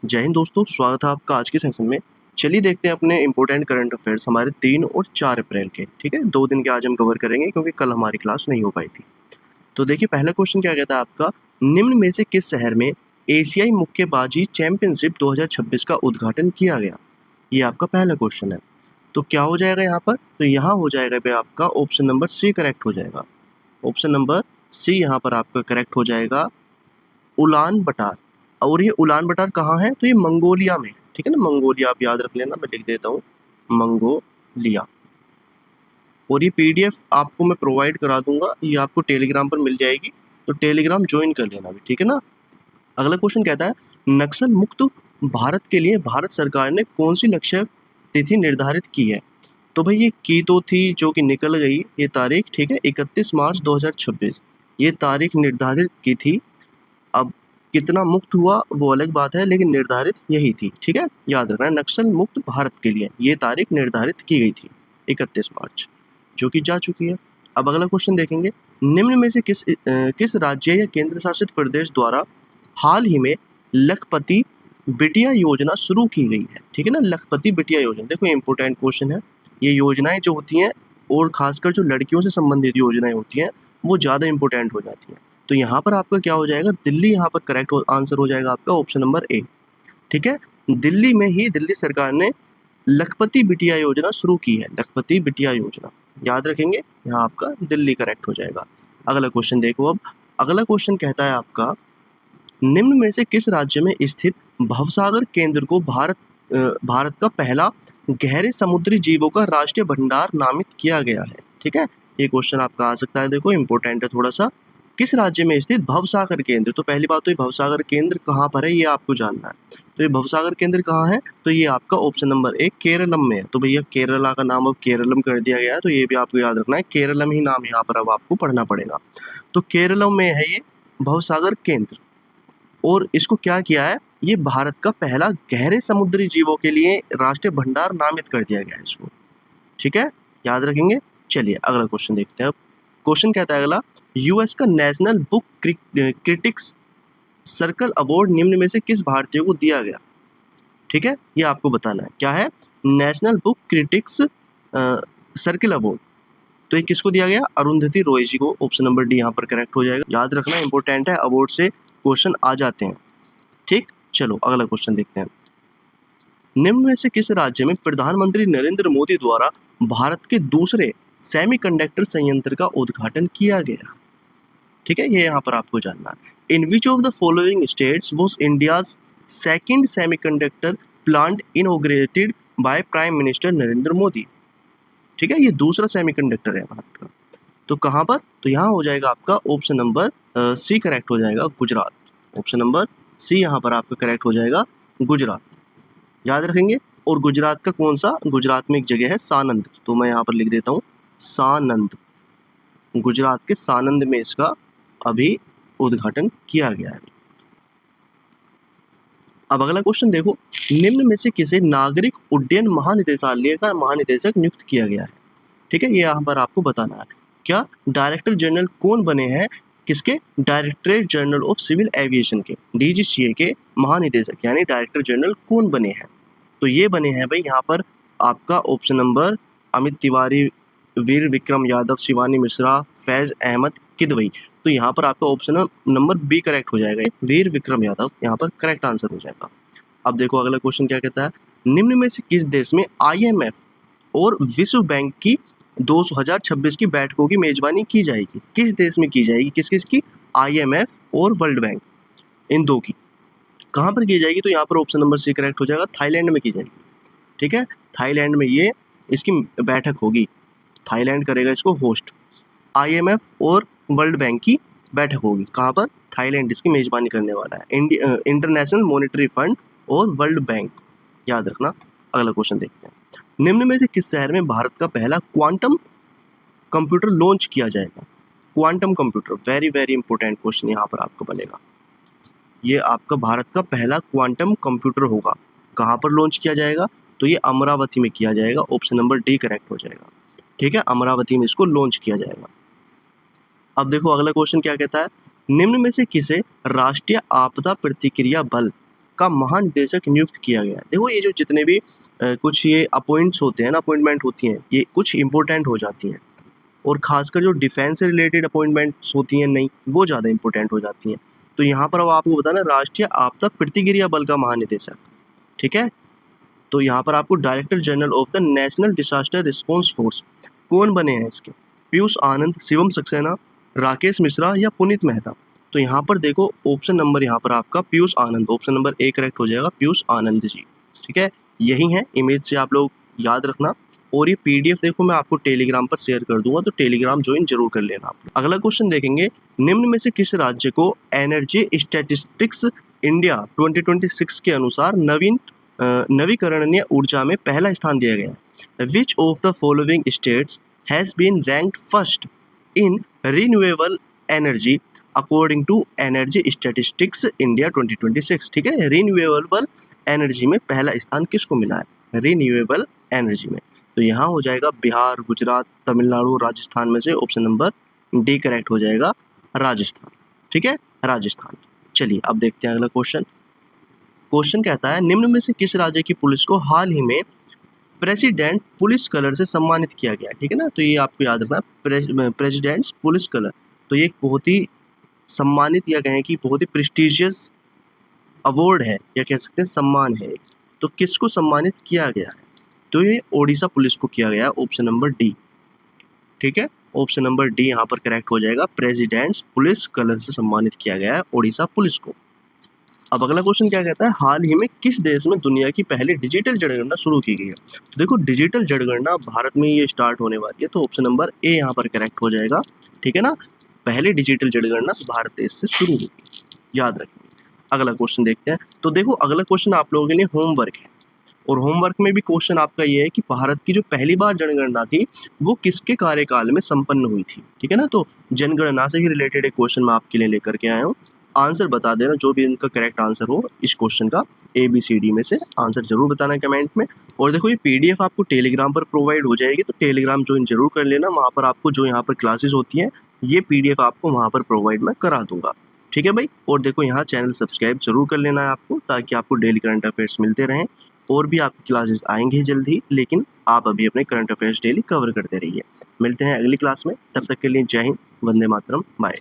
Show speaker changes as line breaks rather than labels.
जय हिंद दोस्तों, स्वागत है आपका आज के सेशन में। चलिए देखते हैं अपने इंपॉर्टेंट करंट अफेयर्स हमारे 3 और 4 अप्रैल के। ठीक है, 2 दिन के आज हम कवर करेंगे क्योंकि कल हमारी क्लास नहीं हो पाई थी। तो देखिए पहला क्वेश्चन क्या कहता है आपका, निम्न में से किस शहर में एशियाई मुक्केबाजी चैंपियनशिप 2026 का उद्घाटन किया गया? ये आपका पहला क्वेश्चन है। तो क्या हो जाएगा यहाँ पर? तो यहाँ हो जाएगा भाई आपका ऑप्शन नंबर सी करेक्ट हो जाएगा। ऑप्शन नंबर सी यहाँ पर आपका करेक्ट हो जाएगा, उलान बटार। और ये उलान बटार कहाँ है? तो ये मंगोलिया में, ठीक है ना, मंगोलिया आप याद रख लेना, मैं लिख देता हूँ मंगोलिया। और ये पीडीएफ आपको मैं प्रोवाइड करा दूंगा, ये आपको टेलीग्राम पर मिल जाएगी, तो टेलीग्राम ज्वाइन कर लेना भी, ठीक है ना। अगला क्वेश्चन कहता है, नक्सल मुक्त भारत के लिए भारत सरकार ने कौन सी लक्ष्य तिथि निर्धारित की है? तो भाई ये की तो थी जो कि निकल गई ये तारीख, ठीक है, 31 मार्च 2026 ये तारीख निर्धारित की थी। अब कितना मुक्त हुआ वो अलग बात है, लेकिन निर्धारित यही थी, ठीक है, याद रखना है। नक्सल मुक्त भारत के लिए ये तारीख निर्धारित की गई थी 31 मार्च, जो कि जा चुकी है। अब अगला क्वेश्चन देखेंगे, निम्न में से किस राज्य या केंद्र शासित प्रदेश द्वारा हाल ही में लखपति बिटिया योजना शुरू की गई है? ठीक है ना, लखपति बिटिया योजना, देखो इंपोर्टेंट क्वेश्चन है। ये योजनाएं जो होती हैं, और खासकर जो लड़कियों से संबंधित योजनाएं होती हैं, वो ज़्यादा इंपॉर्टेंट हो जाती हैं। तो यहाँ पर आपका क्या हो जाएगा, दिल्ली यहाँ पर करेक्ट आंसर हो जाएगा आपका ऑप्शन नंबर ए। ठीक है, दिल्ली में ही दिल्ली सरकार ने लखपति बिटिया योजना शुरू की है, लखपति बिटिया योजना याद रखेंगे, यहाँ आपका दिल्ली करेक्ट हो जाएगा। अगला क्वेश्चन देखो। अब अगला क्वेश्चन कहता है आपका, निम्न में से किस राज्य में स्थित भवसागर केंद्र को भारत का पहला गहरे समुद्री जीवों का राष्ट्रीय भंडार नामित किया गया है? ठीक है, ये क्वेश्चन आपका आ सकता है, देखो इंपॉर्टेंट है थोड़ा सा। किस राज्य में स्थित भवसागर केंद्र? तो पहली बात तो ये भवसागर केंद्र कहाँ पर है ये आपको जानना है। तो ये भवसागर केंद्र कहाँ है? तो ये आपका ऑप्शन नंबर एक केरलम में है। तो भैया केरला का नाम अब केरलम कर दिया गया है, तो ये भी आपको याद रखना है, केरलम ही नाम यहाँ पर अब आपको पढ़ना पड़ेगा। तो केरलम में है ये भवसागर केंद्र, और इसको क्या किया है, ये भारत का पहला गहरे समुद्री जीवों के लिए राष्ट्रीय भंडार नामित कर दिया गया है इसको, ठीक है, याद रखेंगे। चलिए अगला क्वेश्चन देखते हैं। अब क्वेश्चन कहता है अगला, यूएस का national book critics circle award निम्न में से किस भारतीय को दिया गया? ठीक है, ये आपको बताना है क्या है, national book critics circle award. तो ये किसको दिया गया? अरुंधति रॉय जी को। ऑप्शन नंबर डी यहाँ पर करेक्ट हो जाएगा, याद रखना इंपॉर्टेंट है, अवार्ड से क्वेश्चन आ जाते हैं। ठीक, चलो अगला क्वेश्चन देखते हैं। निम्न में से किस राज्य में प्रधानमंत्री नरेंद्र मोदी द्वारा भारत के दूसरे सेमीकंडक्टर संयंत्र का उद्घाटन किया गया? ठीक है, ये यहाँ पर आपको जानना है। In which of the following states was India's second semiconductor plant inaugurated by prime minister Narendra Modi? ठीक है, ये दूसरा सेमीकंडक्टर है भारत का। तो कहाँ पर? तो यहाँ हो जाएगा आपका ऑप्शन नंबर सी करेक्ट हो जाएगा, गुजरात। ऑप्शन नंबर सी यहाँ पर आपका करेक्ट हो जाएगा, गुजरात, याद रखेंगे। और गुजरात का कौन सा? गुजरात में एक जगह है सानंद, तो मैं यहाँ पर लिख देता हूँ सानंद, गुजरात के सानंद में इसका अभी उद्घाटन किया गया है। अब अगला क्वेश्चन देखो, निम्न में से किसे नागरिक उड्डयन महानिदेशालय का महानिदेशक नियुक्त किया गया है? ठीक है, ये यहाँ पर आपको बताना है। क्या डायरेक्टर जनरल कौन बने हैं किसके? Directorate general of civil aviation के, डीजीसीए के महानिदेशक यानी डायरेक्टर जनरल कौन बने हैं? तो ये बने हैं भाई यहाँ पर आपका ऑप्शन नंबर अमित तिवारी, वीर विक्रम यादव, शिवानी मिश्रा, फैज अहमद किदवई। तो यहाँ पर आपका ऑप्शन नंबर बी करेक्ट हो जाएगा, वीर विक्रम यादव यहाँ पर करेक्ट आंसर हो जाएगा। अब देखो अगला क्वेश्चन क्या कहता है, निम्न में से किस देश में आईएमएफ और विश्व बैंक की 2026 की बैठकों की मेजबानी की जाएगी? किस देश में की जाएगी? किस किस की? आईएमएफ और वर्ल्ड बैंक, इन दो की। कहाँ पर की जाएगी? तो यहाँ पर ऑप्शन नंबर सी करेक्ट हो जाएगा, थाईलैंड में की जाएगी। ठीक है, थाईलैंड में ये इसकी बैठक होगी, थाईलैंड करेगा इसको होस्ट। आईएमएफ और वर्ल्ड बैंक की बैठक होगी कहाँ पर? थाईलैंड इसकी मेजबानी करने वाला है। इंटरनेशनल मॉनेटरी फंड और वर्ल्ड बैंक, याद रखना। अगला क्वेश्चन देखते हैं, निम्न में से किस शहर में भारत का पहला क्वांटम कंप्यूटर लॉन्च किया जाएगा? Quantum computer, very very important question यहाँ पर आपको बनेगा। ये आपका भारत का पहला क्वांटम कंप्यूटर होगा, कहाँ पर लॉन्च किया जाएगा? तो ये अमरावती में किया जाएगा, ऑप्शन नंबर डी करेक्ट हो जाएगा। ठीक है, अमरावती में इसको लॉन्च किया जाएगा। अब देखो अगला क्वेश्चन क्या कहता है, निम्न में से किसे राष्ट्रीय आपदा प्रतिक्रिया बल का महानिदेशक नियुक्त किया गया। देखो ये जो जितने भी कुछ ये अपॉइंट्स होते हैं ना, अपॉइंटमेंट होती हैं, ये कुछ इंपॉर्टेंट हो जाती हैं और खासकर जो डिफेंस से रिलेटेड अपॉइंटमेंट्स होती हैं नहीं, वो ज़्यादा इंपॉर्टेंट हो जाती हैं। तो यहाँ पर अब आपको बताना राष्ट्रीय आपदा प्रतिक्रिया बल का महानिदेशक, ठीक है। तो यहाँ पर आपको director general of the national disaster response force कौन बने हैं इसके? पीयूष आनंद, शिवम सक्सेना, राकेश मिश्रा या पुनीत मेहता। तो यहाँ पर देखो ऑप्शन नंबर यहाँ पर आपका पीयूष आनंद, ऑप्शन नंबर ए करेक्ट हो जाएगा, पीयूष आनंद जी, ठीक है। यही है, इमेज से आप लोग याद रखना। और ये पीडीएफ देखो मैं आपको टेलीग्राम पर शेयर कर दूंगा, तो टेलीग्राम ज्वाइन जरूर कर लेना आप। अगला क्वेश्चन देखेंगे, निम्न में से किस राज्य को एनर्जी स्टैटिस्टिक्स इंडिया 2026 के अनुसार नवीकरणीय ऊर्जा में पहला स्थान दिया गया है? Which of the following states has been ranked first in renewable energy according to energy statistics India 2026, ठीक है। रिन्यूएबल एनर्जी में पहला स्थान किसको मिला है? रिन्यूएबल एनर्जी में। तो यहाँ हो जाएगा बिहार, गुजरात, तमिलनाडु, राजस्थान में से ऑप्शन नंबर डी करेक्ट हो जाएगा, राजस्थान, ठीक है, राजस्थान। चलिए अब देखते हैं अगला क्वेश्चन। क्वेश्चन कहता है, निम्न में से किस राज्य की पुलिस को हाल ही में प्रेसिडेंट पुलिस कलर से सम्मानित किया गया? ठीक है ना, तो ये आपको याद रखना, प्रेसिडेंट्स पुलिस कलर। तो ये एक बहुत ही सम्मानित या कहें कि बहुत ही प्रेस्टिजियस अवार्ड है या कह सकते हैं सम्मान है। तो किसको सम्मानित किया गया है? तो ये ओडिशा पुलिस को किया गया है, ऑप्शन नंबर डी, ठीक है, ऑप्शन नंबर डी यहाँ पर करेक्ट हो जाएगा। प्रेसिडेंट्स पुलिस कलर से सम्मानित किया गया है ओडिशा पुलिस को। अब अगला क्वेश्चन क्या कहता है, हाल ही में किस देश में दुनिया की पहली डिजिटल जनगणना शुरू की गई है? तो देखो डिजिटल जनगणना भारत में ये स्टार्ट होने वाली है, तो ऑप्शन नंबर ए यहाँ पर करेक्ट हो जाएगा, ठीक है ना। पहले डिजिटल जनगणना भारत देश से शुरू होगी, याद रखेंगे। अगला क्वेश्चन देखते हैं। तो देखो अगला क्वेश्चन आप लोगों के लिए होमवर्क है, और होमवर्क में भी क्वेश्चन आपका ये है कि भारत की जो पहली बार जनगणना थी वो किसके कार्यकाल में संपन्न हुई थी, ठीक है ना। तो जनगणना से ही रिलेटेड एक क्वेश्चन मैं आपके लिए लेकर के आया हूँ। आंसर बता देना, जो भी इनका करेक्ट आंसर हो इस क्वेश्चन का, ABCD में से आंसर जरूर बताना कमेंट में। और देखो ये PDF आपको टेलीग्राम पर प्रोवाइड हो जाएगी, तो टेलीग्राम ज्वाइन जरूर कर लेना। वहाँ पर आपको जो यहाँ पर क्लासेस होती हैं ये PDF आपको वहाँ पर प्रोवाइड मैं करा दूंगा, ठीक है भाई। और देखो यहाँ चैनल सब्सक्राइब जरूर कर लेना है आपको, ताकि आपको डेली करंट अफेयर्स मिलते रहें। और भी आपकी क्लासेस आएंगे जल्द ही, लेकिन आप अभी अपने करंट अफेयर्स डेली कवर करते रहिए। मिलते हैं अगली क्लास में, तब तक के लिए जय हिंद, वंदे मातरम, बाय।